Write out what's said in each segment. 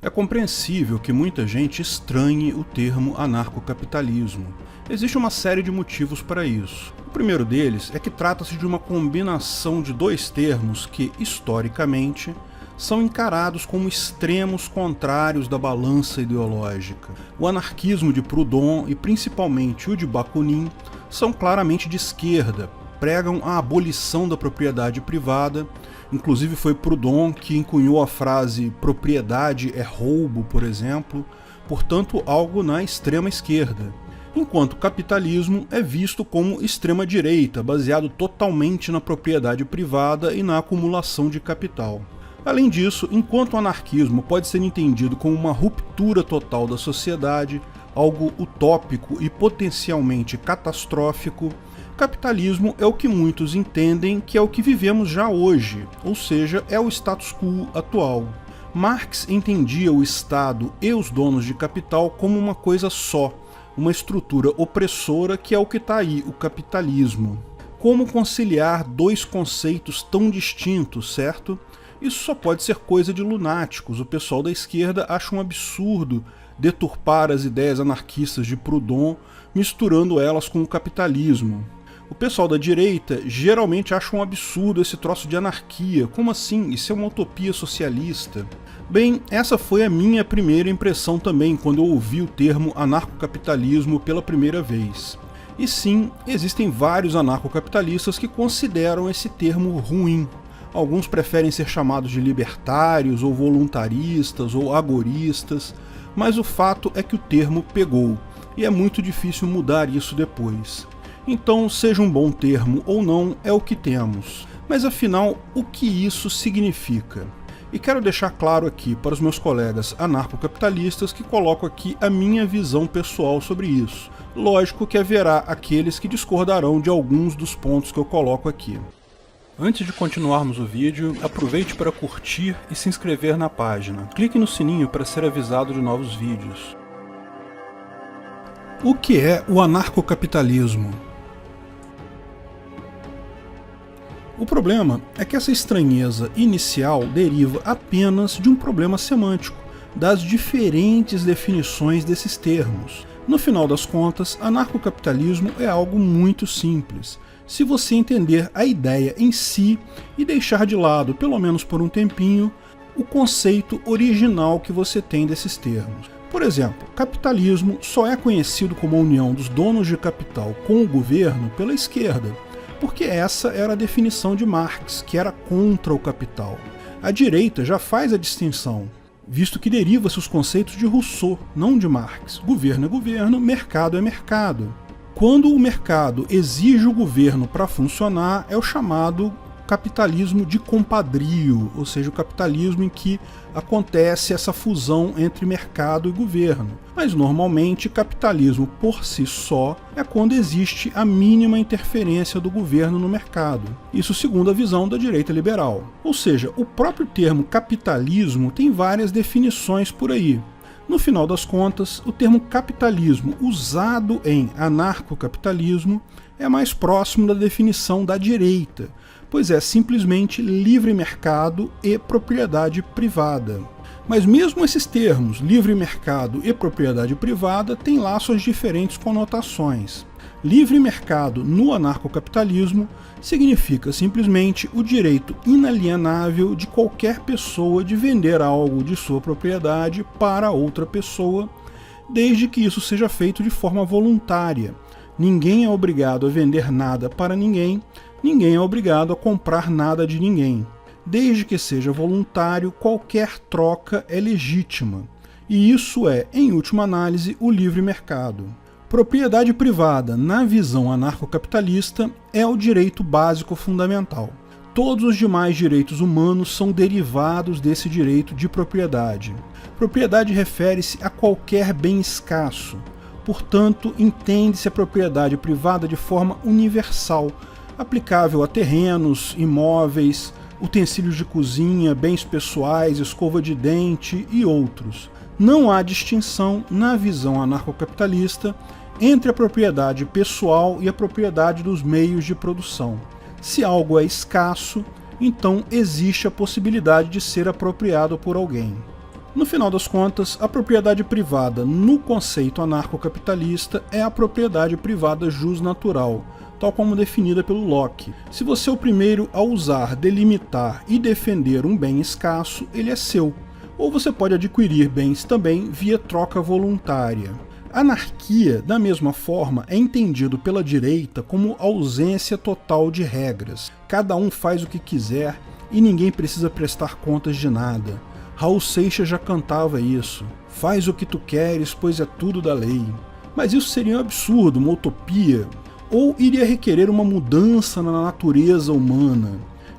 É compreensível que muita gente estranhe o termo anarcocapitalismo. Existe uma série de motivos para isso. O primeiro deles é que trata-se de uma combinação de dois termos que, historicamente, são encarados como extremos contrários da balança ideológica. O anarquismo de Proudhon e principalmente o de Bakunin são claramente de esquerda, pregam a abolição da propriedade privada. Inclusive foi Proudhon que encunhou a frase propriedade é roubo, por exemplo, portanto algo na extrema esquerda. Enquanto o capitalismo é visto como extrema-direita, baseado totalmente na propriedade privada e na acumulação de capital. Além disso, enquanto o anarquismo pode ser entendido como uma ruptura total da sociedade, algo utópico e potencialmente catastrófico, capitalismo é o que muitos entendem que é o que vivemos já hoje, ou seja, é o status quo atual. Marx entendia o Estado e os donos de capital como uma coisa só, uma estrutura opressora que é o que está aí, o capitalismo. Como conciliar dois conceitos tão distintos, certo? Isso só pode ser coisa de lunáticos. O pessoal da esquerda acha um absurdo deturpar as ideias anarquistas de Proudhon, misturando elas com o capitalismo. O pessoal da direita geralmente acha um absurdo esse troço de anarquia. Como assim? Isso é uma utopia socialista? Bem, essa foi a minha primeira impressão também quando eu ouvi o termo anarcocapitalismo pela primeira vez. E sim, existem vários anarcocapitalistas que consideram esse termo ruim. Alguns preferem ser chamados de libertários, ou voluntaristas, ou agoristas, mas o fato é que o termo pegou, e é muito difícil mudar isso depois. Então, seja um bom termo ou não, é o que temos. Mas afinal, o que isso significa? E quero deixar claro aqui para os meus colegas anarcocapitalistas que coloco aqui a minha visão pessoal sobre isso. Lógico que haverá aqueles que discordarão de alguns dos pontos que eu coloco aqui. Antes de continuarmos o vídeo, aproveite para curtir e se inscrever na página. Clique no sininho para ser avisado de novos vídeos. O que é o anarcocapitalismo? O problema é que essa estranheza inicial deriva apenas de um problema semântico, das diferentes definições desses termos. No final das contas, anarcocapitalismo é algo muito simples, se você entender a ideia em si e deixar de lado, pelo menos por um tempinho, o conceito original que você tem desses termos. Por exemplo, capitalismo só é conhecido como a união dos donos de capital com o governo pela esquerda, porque essa era a definição de Marx, que era contra o capital. A direita já faz a distinção, visto que deriva-se os conceitos de Rousseau, não de Marx. Governo é governo, mercado é mercado. Quando o mercado exige o governo para funcionar, é o chamado capitalismo de compadrio, ou seja, o capitalismo em que acontece essa fusão entre mercado e governo. Mas normalmente capitalismo por si só é quando existe a mínima interferência do governo no mercado. Isso segundo a visão da direita liberal. Ou seja, o próprio termo capitalismo tem várias definições por aí. No final das contas, o termo capitalismo usado em anarcocapitalismo é mais próximo da definição da direita, pois é simplesmente livre mercado e propriedade privada. Mas mesmo esses termos, livre mercado e propriedade privada, têm lá suas diferentes conotações. Livre mercado no anarcocapitalismo significa simplesmente o direito inalienável de qualquer pessoa de vender algo de sua propriedade para outra pessoa, desde que isso seja feito de forma voluntária. Ninguém é obrigado a vender nada para ninguém, ninguém é obrigado a comprar nada de ninguém. Desde que seja voluntário, qualquer troca é legítima. E isso é, em última análise, o livre mercado. Propriedade privada, na visão anarcocapitalista, é o direito básico fundamental. Todos os demais direitos humanos são derivados desse direito de propriedade. Propriedade refere-se a qualquer bem escasso. Portanto, entende-se a propriedade privada de forma universal, aplicável a terrenos, imóveis, utensílios de cozinha, bens pessoais, escova de dente e outros. Não há distinção, na visão anarcocapitalista, entre a propriedade pessoal e a propriedade dos meios de produção. Se algo é escasso, então existe a possibilidade de ser apropriado por alguém. No final das contas, a propriedade privada no conceito anarcocapitalista é a propriedade privada jusnatural, tal como definida pelo Locke. Se você é o primeiro a usar, delimitar e defender um bem escasso, ele é seu. Ou você pode adquirir bens também via troca voluntária. Anarquia, da mesma forma, é entendido pela direita como ausência total de regras. Cada um faz o que quiser e ninguém precisa prestar contas de nada. Raul Seixas já cantava isso. Faz o que tu queres, pois é tudo da lei. Mas isso seria um absurdo, uma utopia, ou iria requerer uma mudança na natureza humana.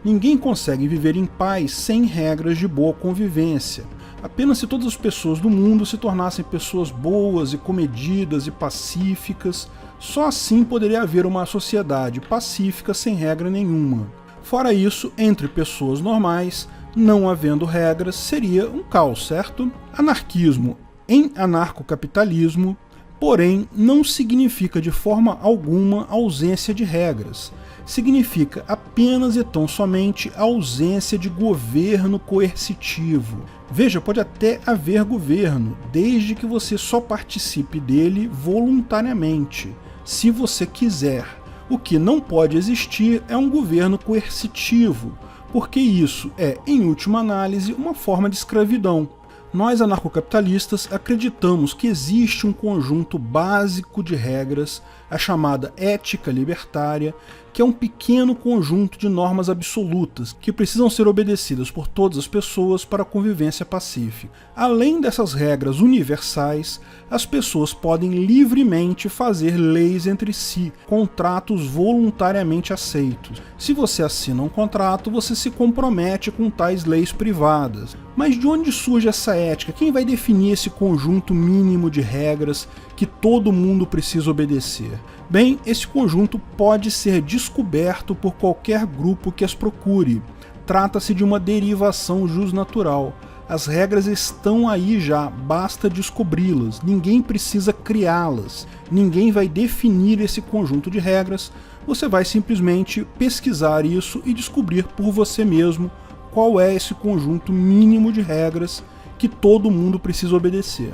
Ninguém consegue viver em paz sem regras de boa convivência. Apenas se todas as pessoas do mundo se tornassem pessoas boas e comedidas e pacíficas, só assim poderia haver uma sociedade pacífica sem regra nenhuma. Fora isso, entre pessoas normais, não havendo regras, seria um caos, certo? Anarquismo em anarcocapitalismo, porém, não significa de forma alguma ausência de regras. Significa apenas e tão somente a ausência de governo coercitivo. Veja, pode até haver governo, desde que você só participe dele voluntariamente, se você quiser. O que não pode existir é um governo coercitivo, porque isso é, em última análise, uma forma de escravidão. Nós, anarcocapitalistas, acreditamos que existe um conjunto básico de regras, a chamada ética libertária, que é um pequeno conjunto de normas absolutas que precisam ser obedecidas por todas as pessoas para a convivência pacífica. Além dessas regras universais, as pessoas podem livremente fazer leis entre si, contratos voluntariamente aceitos. Se você assina um contrato, você se compromete com tais leis privadas. Mas de onde surge essa ética? Quem vai definir esse conjunto mínimo de regras que todo mundo precisa obedecer? Bem, esse conjunto pode ser descoberto por qualquer grupo que as procure. Trata-se de uma derivação jusnatural. As regras estão aí já, basta descobri-las. Ninguém precisa criá-las. Ninguém vai definir esse conjunto de regras. Você vai simplesmente pesquisar isso e descobrir por você mesmo qual é esse conjunto mínimo de regras que todo mundo precisa obedecer.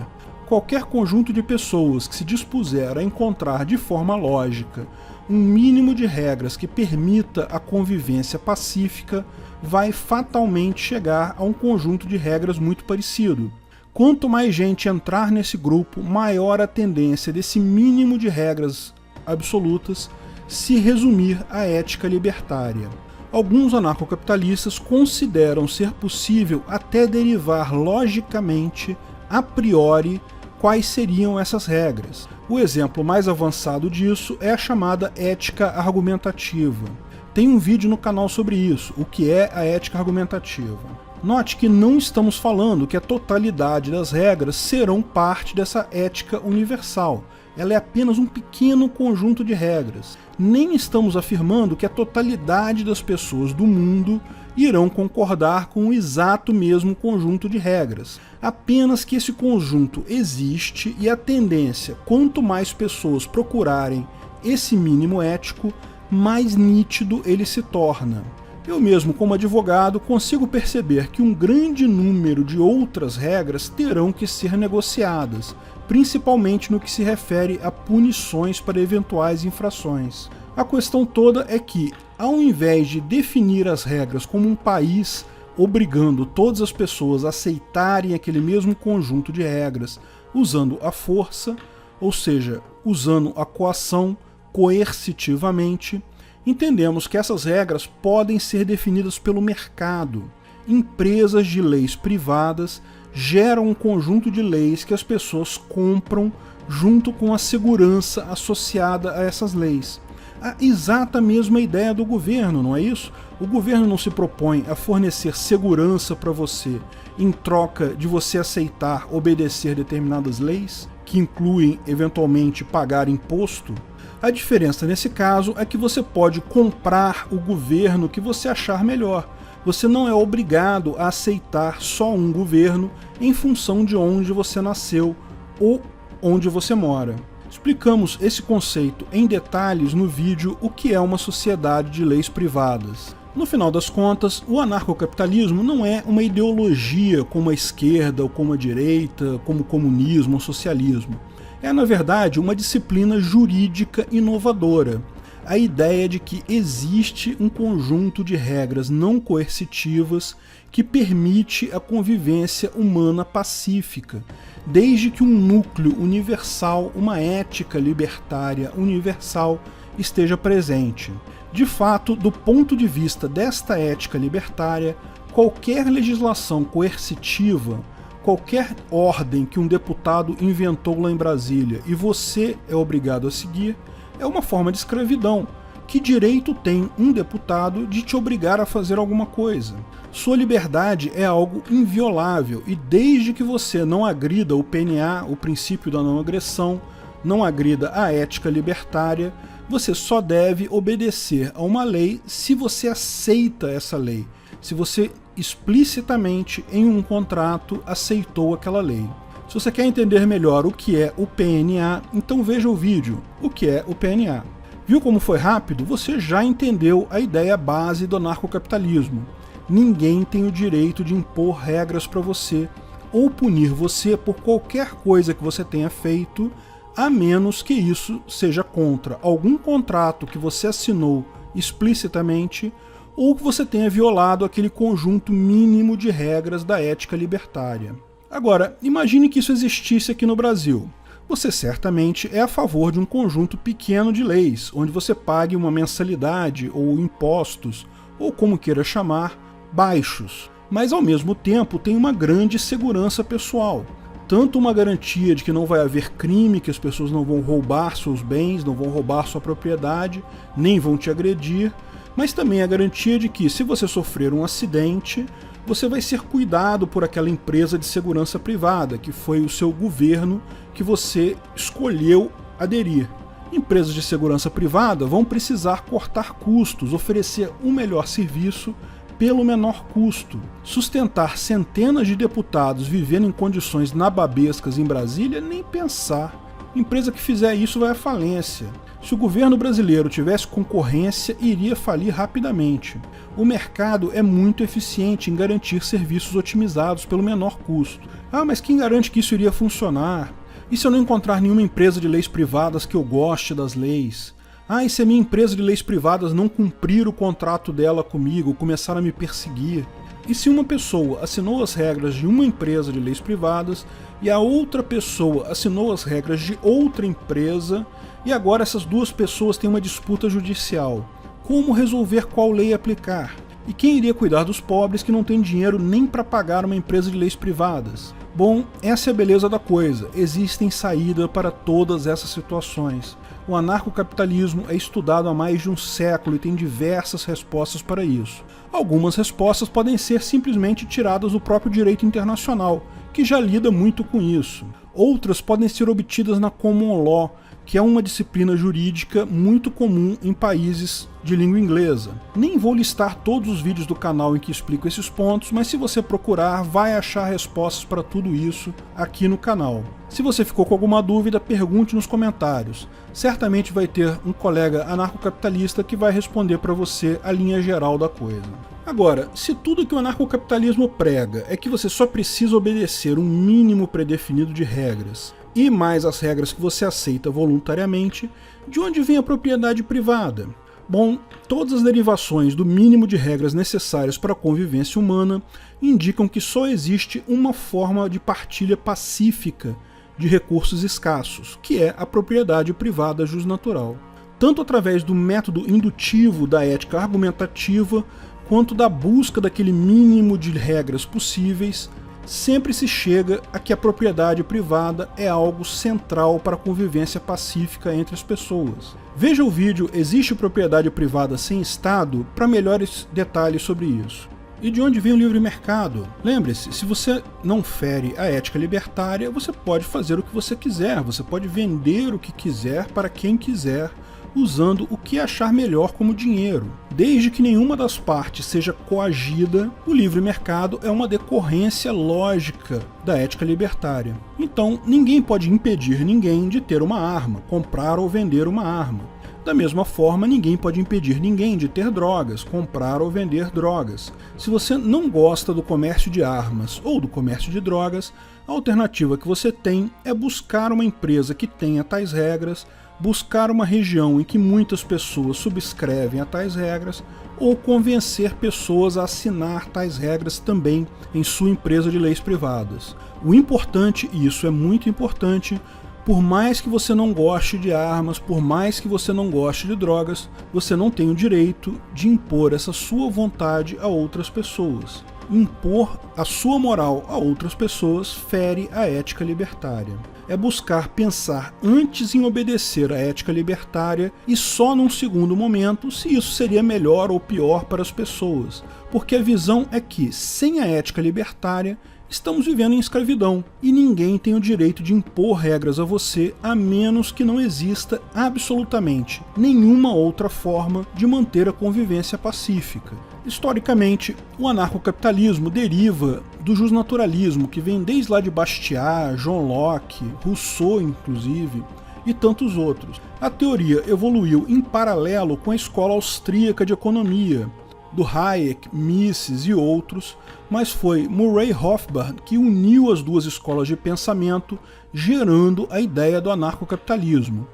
Qualquer conjunto de pessoas que se dispuser a encontrar de forma lógica um mínimo de regras que permita a convivência pacífica vai fatalmente chegar a um conjunto de regras muito parecido. Quanto mais gente entrar nesse grupo, maior a tendência desse mínimo de regras absolutas se resumir à ética libertária. Alguns anarcocapitalistas consideram ser possível até derivar logicamente, a priori, quais seriam essas regras. O exemplo mais avançado disso é a chamada ética argumentativa. Tem um vídeo no canal sobre isso, o que é a ética argumentativa. Note que não estamos falando que a totalidade das regras serão parte dessa ética universal. Ela é apenas um pequeno conjunto de regras. Nem estamos afirmando que a totalidade das pessoas do mundo irão concordar com o exato mesmo conjunto de regras. Apenas que esse conjunto existe e a tendência, quanto mais pessoas procurarem esse mínimo ético, mais nítido ele se torna. Eu mesmo, como advogado, consigo perceber que um grande número de outras regras terão que ser negociadas, principalmente no que se refere a punições para eventuais infrações. A questão toda é que, ao invés de definir as regras como um país, obrigando todas as pessoas a aceitarem aquele mesmo conjunto de regras usando a força, ou seja, usando a coação coercitivamente, entendemos que essas regras podem ser definidas pelo mercado. Empresas de leis privadas geram um conjunto de leis que as pessoas compram junto com a segurança associada a essas leis. A exata mesma ideia do governo, não é isso? O governo não se propõe a fornecer segurança para você em troca de você aceitar obedecer determinadas leis, que incluem eventualmente pagar imposto. A diferença nesse caso é que você pode comprar o governo que você achar melhor. Você não é obrigado a aceitar só um governo em função de onde você nasceu ou onde você mora. Explicamos esse conceito em detalhes no vídeo O que é uma sociedade de leis privadas. No final das contas, o anarcocapitalismo não é uma ideologia como a esquerda ou como a direita, como o comunismo ou socialismo. É, na verdade, uma disciplina jurídica inovadora. A ideia de que existe um conjunto de regras não coercitivas que permite a convivência humana pacífica, desde que um núcleo universal, uma ética libertária universal, esteja presente. De fato, do ponto de vista desta ética libertária, qualquer legislação coercitiva, qualquer ordem que um deputado inventou lá em Brasília e você é obrigado a seguir, é uma forma de escravidão. Que direito tem um deputado de te obrigar a fazer alguma coisa? Sua liberdade é algo inviolável e desde que você não agrida o PNA, o princípio da não agressão, não agrida a ética libertária, você só deve obedecer a uma lei se você aceita essa lei, se você explicitamente em um contrato aceitou aquela lei. Se você quer entender melhor o que é o PNA, então veja o vídeo, o que é o PNA. Viu como foi rápido? Você já entendeu a ideia base do anarcocapitalismo. Ninguém tem o direito de impor regras para você ou punir você por qualquer coisa que você tenha feito, a menos que isso seja contra algum contrato que você assinou explicitamente ou que você tenha violado aquele conjunto mínimo de regras da ética libertária. Agora, imagine que isso existisse aqui no Brasil. Você certamente é a favor de um conjunto pequeno de leis, onde você pague uma mensalidade ou impostos, ou como queira chamar, baixos, mas ao mesmo tempo tem uma grande segurança pessoal. Tanto uma garantia de que não vai haver crime, que as pessoas não vão roubar seus bens, não vão roubar sua propriedade, nem vão te agredir, mas também a garantia de que, se você sofrer um acidente, você vai ser cuidado por aquela empresa de segurança privada, que foi o seu governo que você escolheu aderir. Empresas de segurança privada vão precisar cortar custos, oferecer um melhor serviço pelo menor custo. Sustentar centenas de deputados vivendo em condições nababescas em Brasília, nem pensar. Empresa que fizer isso vai à falência. Se o governo brasileiro tivesse concorrência, iria falir rapidamente. O mercado é muito eficiente em garantir serviços otimizados pelo menor custo. Ah, mas quem garante que isso iria funcionar? E se eu não encontrar nenhuma empresa de leis privadas que eu goste das leis? Ah, e se a minha empresa de leis privadas não cumprir o contrato dela comigo, começar a me perseguir? E se uma pessoa assinou as regras de uma empresa de leis privadas e a outra pessoa assinou as regras de outra empresa e agora essas duas pessoas têm uma disputa judicial? Como resolver qual lei aplicar? E quem iria cuidar dos pobres que não têm dinheiro nem para pagar uma empresa de leis privadas? Bom, essa é a beleza da coisa. Existem saídas para todas essas situações. O anarcocapitalismo é estudado há mais de um século e tem diversas respostas para isso. Algumas respostas podem ser simplesmente tiradas do próprio direito internacional, que já lida muito com isso. Outras podem ser obtidas na Common Law, que é uma disciplina jurídica muito comum em países de língua inglesa. Nem vou listar todos os vídeos do canal em que explico esses pontos, mas se você procurar, vai achar respostas para tudo isso aqui no canal. Se você ficou com alguma dúvida, pergunte nos comentários. Certamente vai ter um colega anarcocapitalista que vai responder para você a linha geral da coisa. Agora, se tudo que o anarcocapitalismo prega é que você só precisa obedecer um mínimo predefinido de regras, e mais as regras que você aceita voluntariamente, de onde vem a propriedade privada? Bom, todas as derivações do mínimo de regras necessárias para a convivência humana indicam que só existe uma forma de partilha pacífica de recursos escassos, que é a propriedade privada jusnatural. Tanto através do método indutivo da ética argumentativa, quanto da busca daquele mínimo de regras possíveis, sempre se chega a que a propriedade privada é algo central para a convivência pacífica entre as pessoas. Veja o vídeo Existe propriedade privada sem Estado para melhores detalhes sobre isso. E de onde vem o livre mercado? Lembre-se, se você não fere a ética libertária, você pode fazer o que você quiser, você pode vender o que quiser para quem quiser, usando o que achar melhor como dinheiro. Desde que nenhuma das partes seja coagida, o livre mercado é uma decorrência lógica da ética libertária. Então, ninguém pode impedir ninguém de ter uma arma, comprar ou vender uma arma. Da mesma forma, ninguém pode impedir ninguém de ter drogas, comprar ou vender drogas. Se você não gosta do comércio de armas ou do comércio de drogas, a alternativa que você tem é buscar uma empresa que tenha tais regras, buscar uma região em que muitas pessoas subscrevem a tais regras, ou convencer pessoas a assinar tais regras também em sua empresa de leis privadas. O importante, e isso é muito importante, por mais que você não goste de armas, por mais que você não goste de drogas, você não tem o direito de impor essa sua vontade a outras pessoas. Impor a sua moral a outras pessoas fere a ética libertária. É buscar pensar antes em obedecer à ética libertária e só num segundo momento se isso seria melhor ou pior para as pessoas. Porque a visão é que, sem a ética libertária, estamos vivendo em escravidão e ninguém tem o direito de impor regras a você a menos que não exista absolutamente nenhuma outra forma de manter a convivência pacífica. Historicamente, o anarcocapitalismo deriva do justnaturalismo, que vem desde lá de Bastiat, John Locke, Rousseau inclusive, e tantos outros. A teoria evoluiu em paralelo com a escola austríaca de economia, do Hayek, Mises e outros, mas foi Murray Rothbard que uniu as duas escolas de pensamento, gerando a ideia do anarcocapitalismo.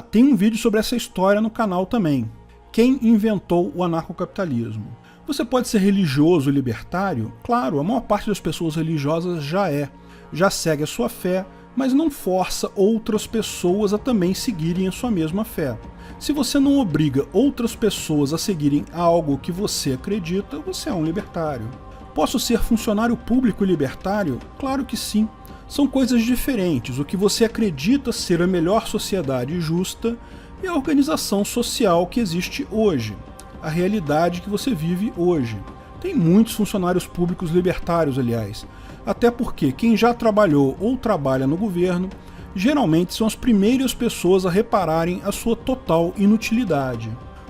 Tem um vídeo sobre essa história no canal também. Quem inventou o anarcocapitalismo? Você pode ser religioso e libertário? Claro, a maior parte das pessoas religiosas já segue a sua fé, mas não força outras pessoas a também seguirem a sua mesma fé. Se você não obriga outras pessoas a seguirem algo que você acredita, você é um libertário. Posso ser funcionário público e libertário? Claro que sim. São coisas diferentes. O que você acredita ser a melhor sociedade justa é a organização social que existe hoje, a realidade que você vive hoje. Tem muitos funcionários públicos libertários, aliás, até porque quem já trabalhou ou trabalha no governo geralmente são as primeiras pessoas a repararem a sua total inutilidade.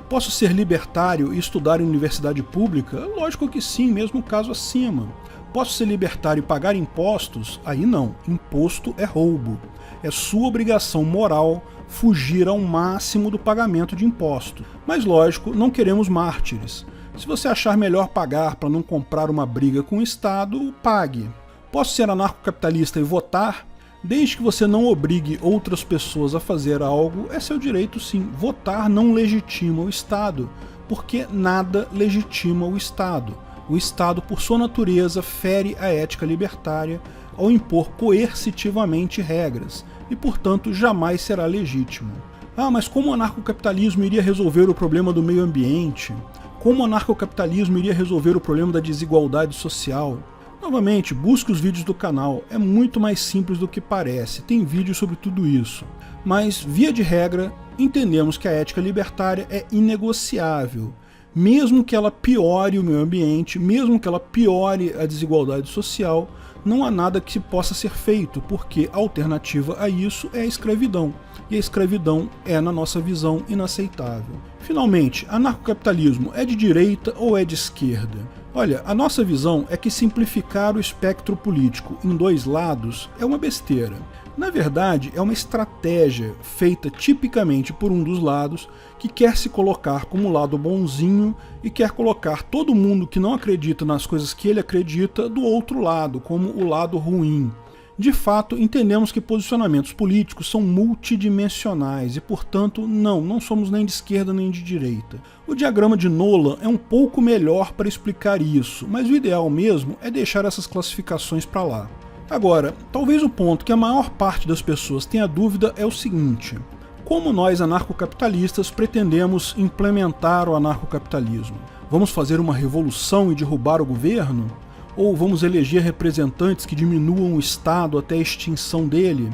Posso ser libertário e estudar em universidade pública? Lógico que sim, mesmo caso acima. Posso ser libertário e pagar impostos? Aí não, imposto é roubo. É sua obrigação moral fugir ao máximo do pagamento de imposto. Mas lógico, não queremos mártires. Se você achar melhor pagar para não comprar uma briga com o Estado, pague. Posso ser anarcocapitalista e votar? Desde que você não obrigue outras pessoas a fazer algo, é seu direito sim. Votar não legitima o Estado, porque nada legitima o Estado. O Estado, por sua natureza, fere a ética libertária ao impor coercitivamente regras, e portanto jamais será legítimo. Mas como o anarcocapitalismo iria resolver o problema do meio ambiente? Como o anarcocapitalismo iria resolver o problema da desigualdade social? Novamente, busque os vídeos do canal, é muito mais simples do que parece, tem vídeo sobre tudo isso. Mas, via de regra, entendemos que a ética libertária é inegociável. Mesmo que ela piore o meio ambiente, mesmo que ela piore a desigualdade social, não há nada que possa ser feito, porque a alternativa a isso é a escravidão. E a escravidão é, na nossa visão, inaceitável. Finalmente, anarcocapitalismo é de direita ou é de esquerda? Olha, a nossa visão é que simplificar o espectro político em dois lados é uma besteira. Na verdade, é uma estratégia feita tipicamente por um dos lados que quer se colocar como o lado bonzinho e quer colocar todo mundo que não acredita nas coisas que ele acredita do outro lado, como o lado ruim. De fato, entendemos que posicionamentos políticos são multidimensionais e, portanto, não somos nem de esquerda nem de direita. O diagrama de Nolan é um pouco melhor para explicar isso, mas o ideal mesmo é deixar essas classificações para lá. Agora, talvez o ponto que a maior parte das pessoas tenha dúvida é o seguinte: como nós anarcocapitalistas pretendemos implementar o anarcocapitalismo? Vamos fazer uma revolução e derrubar o governo? Ou vamos eleger representantes que diminuam o Estado até a extinção dele?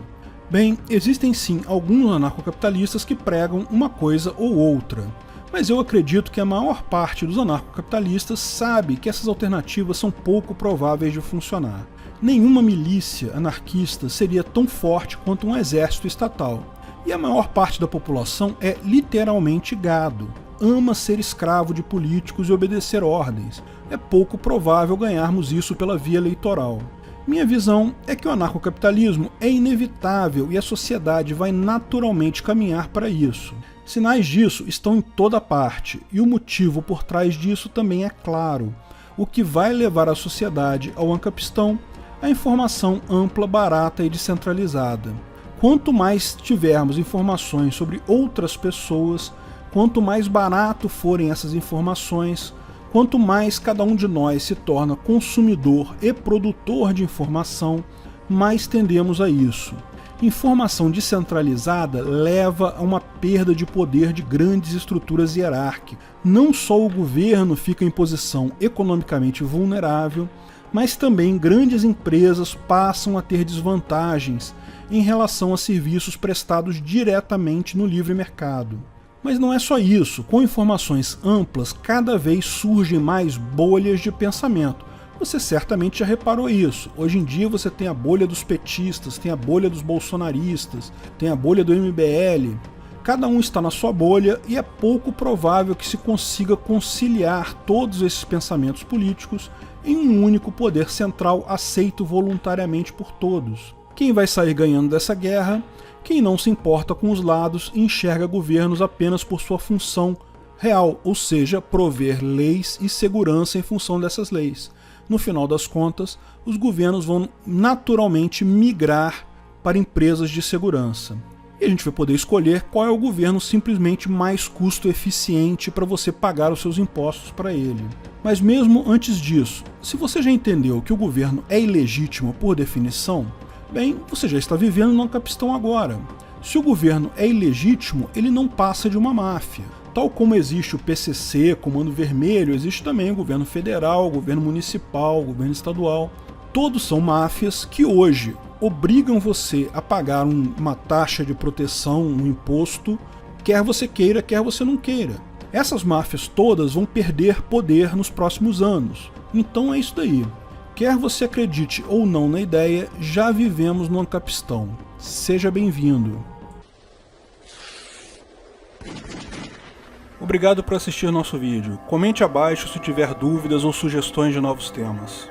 Bem, existem sim alguns anarcocapitalistas que pregam uma coisa ou outra, mas eu acredito que a maior parte dos anarcocapitalistas sabe que essas alternativas são pouco prováveis de funcionar. Nenhuma milícia anarquista seria tão forte quanto um exército estatal, e a maior parte da população é literalmente gado. Ama ser escravo de políticos e obedecer ordens. É pouco provável ganharmos isso pela via eleitoral. Minha visão é que o anarcocapitalismo é inevitável e a sociedade vai naturalmente caminhar para isso. Sinais disso estão em toda parte, e o motivo por trás disso também é claro. O que vai levar a sociedade ao ancapistão é a informação ampla, barata e descentralizada. Quanto mais tivermos informações sobre outras pessoas, quanto mais barato forem essas informações, quanto mais cada um de nós se torna consumidor e produtor de informação, mais tendemos a isso. Informação descentralizada leva a uma perda de poder de grandes estruturas hierárquicas. Não só o governo fica em posição economicamente vulnerável, mas também grandes empresas passam a ter desvantagens em relação a serviços prestados diretamente no livre mercado. Mas não é só isso, com informações amplas, cada vez surgem mais bolhas de pensamento. Você certamente já reparou isso. Hoje em dia você tem a bolha dos petistas, tem a bolha dos bolsonaristas, tem a bolha do MBL. Cada um está na sua bolha e é pouco provável que se consiga conciliar todos esses pensamentos políticos em um único poder central aceito voluntariamente por todos. Quem vai sair ganhando dessa guerra? Quem não se importa com os lados e enxerga governos apenas por sua função real, ou seja, prover leis e segurança em função dessas leis. No final das contas, os governos vão naturalmente migrar para empresas de segurança. E a gente vai poder escolher qual é o governo simplesmente mais custo-eficiente para você pagar os seus impostos para ele. Mas mesmo antes disso, se você já entendeu que o governo é ilegítimo por definição, bem, você já está vivendo no ancapistão agora. Se o governo é ilegítimo, ele não passa de uma máfia. Tal como existe o PCC, Comando Vermelho, existe também o governo federal, o governo municipal, o governo estadual. Todos são máfias que hoje obrigam você a pagar uma taxa de proteção, um imposto, quer você queira, quer você não queira. Essas máfias todas vão perder poder nos próximos anos. Então é isso daí. Quer você acredite ou não na ideia, já vivemos no ancapistão. Seja bem-vindo. Obrigado por assistir nosso vídeo. Comente abaixo se tiver dúvidas ou sugestões de novos temas.